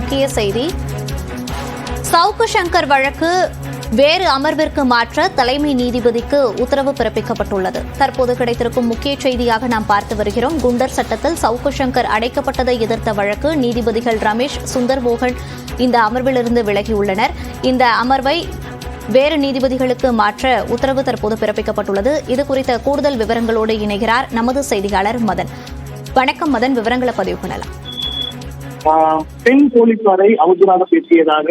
முக்கிய செய்தி. சவுக்கு சங்கர் வழக்கு வேறு அமர்விற்கு மாற்ற தலைமை நீதிபதிக்கு உத்தரவு பிறப்பிக்கப்பட்டுள்ளது. தற்போது கிடைத்திருக்கும் முக்கிய செய்தியாக நாம் பார்த்து வருகிறோம். குண்டர் சட்டத்தில் சவுக்கு சங்கர் அடைக்கப்பட்டதை எதிர்த்த வழக்கு நீதிபதிகள் ரமேஷ், சுந்தர் மோகன் இந்த அமர்விலிருந்து விலகியுள்ளனர். இந்த அமர்வை வேறு நீதிபதிகளுக்கு மாற்ற உத்தரவு தற்போது பிறப்பிக்கப்பட்டுள்ளது. இது குறித்த கூடுதல் விவரங்களோடு இணைகிறார் நமது செய்தியாளர் மதன். வணக்கம் மதன், விவரங்களை பதிவு பண்ணலாம். பெண் போலீசாரை அவதூறாக பேசியதாக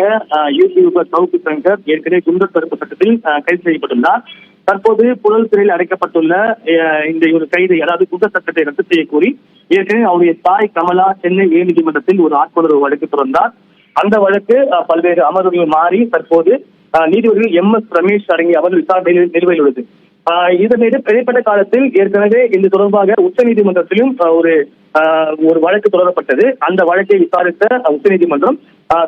யூடியூபர் சவுக்கு சங்கர் ஏற்கனவே குண்டர் தடுப்பு சட்டத்தில் கைது செய்யப்பட்டுள்ளார். தற்போது புழல் சிறையில் அடைக்கப்பட்டுள்ள இந்த ஒரு கைதை, அதாவது குண்டர் சட்டத்தை ரத்து செய்ய கோரி ஏற்கனவே அவருடைய தாய் கமலா சென்னை உயர்நீதிமன்றத்தில் ஒரு ஆட்கொணர்வு வழக்கு தொடர்ந்தார். அந்த வழக்கு பல்வேறு அமர்வுகள் மாறி தற்போது நீதிபதிகள் MS ரமேஷ் அடங்கிய அமர்வு விசாரணையில் நிலுவையில் உள்ளது. இதனிடையே இடைப்பட்ட காலத்தில் ஏற்கனவே இது தொடர்பாக உச்சநீதிமன்றத்திலும் ஒரு வழக்கு தொடரப்பட்டது. அந்த வழக்கை விசாரித்த உச்சநீதிமன்றம்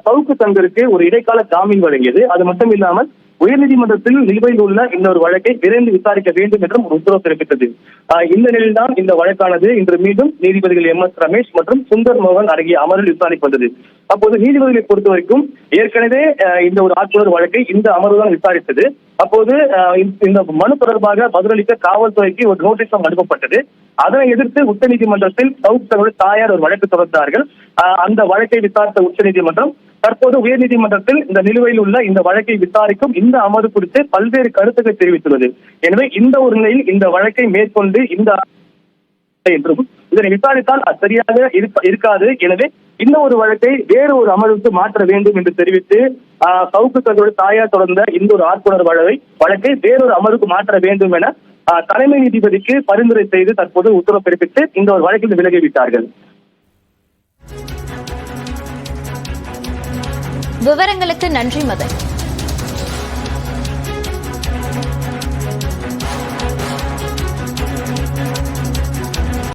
சவுக்கு சங்கருக்கு ஒரு இடைக்கால ஜாமீன் வழங்கியது. அது மட்டும் இல்லாமல் உயர்நீதிமன்றத்தில் நிலுவையில் உள்ள இன்னொரு வழக்கை விரைந்து விசாரிக்க வேண்டும் என்றும் ஒரு உத்தரவு பிறப்பித்தது. இந்த நிலையில்தான் இந்த வழக்கானது இன்று மீண்டும் நீதிபதிகள் MS ரமேஷ் மற்றும் சுந்தர் மோகன் அடங்கிய அமர்வில் விசாரிக்கு வந்தது. அப்போது நீதிபதிகளை பொறுத்த வரைக்கும் ஏற்கனவே இந்த ஒரு ஆட்கொணர் வழக்கை இந்த அமர்வு தான் விசாரித்தது. அப்போது இந்த மனு தொடர்பாக பதிலளிக்க காவல்துறைக்கு ஒரு நோட்டீஸ் அனுப்பப்பட்டது. அதனை எதிர்த்து உச்சநீதிமன்றத்தில் சவுக்கு சங்கருடைய தாயார் ஒரு வழக்கு தொடர்ந்தார்கள். அந்த வழக்கை விசாரித்த உச்சநீதிமன்றம் தற்போது உயர்நீதிமன்றத்தில் இந்த நிலுவையில் உள்ள இந்த வழக்கை விசாரிக்கும் இந்த அமர்வு குறித்து பல்வேறு கருத்துக்கள் தெரிவித்துள்ளது. எனவே இந்த ஒரு நிலையில் இந்த வழக்கை மேற்கொண்டு இந்த என்றும் இதனை விசாரித்தால் சரியாக இருக்காது. எனவே இந்த ஒரு வழக்கை வேறு ஒரு அமர்வுக்கு மாற்ற வேண்டும் என்று தெரிவித்து சவுக்கு சங்கருடைய தாயார் தொடர்ந்த இந்த ஒரு ஆட்கொணர் வழக்கை வேறொரு அமர்வுக்கு மாற்ற வேண்டும் என தலைமை நீதிபதிக்கு பரிந்துரை செய்து தற்போது உத்தரவு பிறப்பித்து இந்த ஒரு வழக்கில் விலகிவிட்டார்கள். விவரங்களுக்கு நன்றி மதன்.